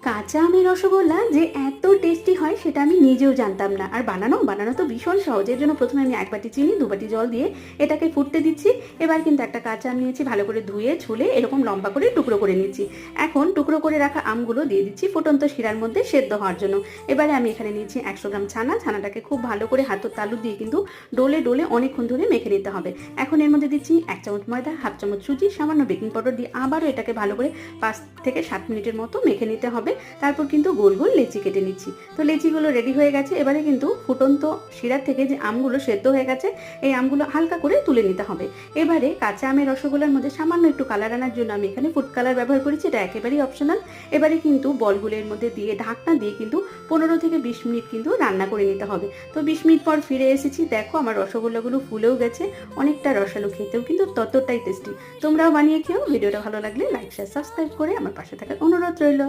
কাঁচা আমের রসগোল্লা যে এত টেস্টি হয় সেটা আমি নিজেও জানতাম না। আর বানানো তো ভীষণ সহজ। এর জন্য প্রথমে আমি 1 বাটি চিনি 2 বাটি জল দিয়ে এটাকে ফুটতে দিচ্ছি। এবার কিন্তু একটা কাঁচা আম নিয়েছি, ভালো করে ধুয়ে ছুলে এরকম লম্বা করে টুকরো করে নিচ্ছি। এখন টুকরো করে রাখা আমগুলো দিয়ে দিচ্ছি ফুটন্ত শিরার মধ্যে সেদ্ধ হওয়ার জন্য। এবারে আমি এখানে নিয়েছি 100 গ্রাম ছানাটাকে খুব ভালো করে হাতের তালু দিয়ে কিন্তু ডোলে ডোলে অনেকক্ষণ ধরে মেখে নিতে হবে। এখন এর মধ্যে দিচ্ছি 1 চামচ ময়দা, হাফ চামচ সুজি, সামান্য বেকিং পাউডার দিয়ে আবারও এটাকে ভালো করে 5 থেকে 7 মিনিটের মতো মেখে নিতে হবে। তারপর কিন্তু গোল গোল লেচি কেটে নিচ্ছি। তো লেচিগুলো রেডি হয়ে গেছে। এবারে কিন্তু ফুটন্ত শিরার থেকে যে আমগুলো সেদ্ধ হয়ে গেছে এই আমগুলো হালকা করে তুলে নিতে হবে। এবারে কাঁচা আমের রসগোল্লার মধ্যে সামান্য একটু কালার আনার জন্য আমি এখানে ফুড কালার ব্যবহার করেছি, এটা একেবারেই অপশনাল। এবারে কিন্তু বলগুলোর মধ্যে দিয়ে ঢাকনা দিয়ে কিন্তু 15 থেকে 20 মিনিট কিন্তু রান্না করে নিতে হবে। তো 20 মিনিট পর ফিরে এসেছি, দেখো আমার রসগোল্লাগুলো ফুলেও গেছে, অনেকটা রসালো, খেতেও কিন্তু ততটাই টেস্টি। তোমরাও বানিয়ে খেও। ভিডিওটা ভালো লাগলে লাইক শেয়ার সাবস্ক্রাইব করে আমার পাশে থাকার অনুরোধ রইল।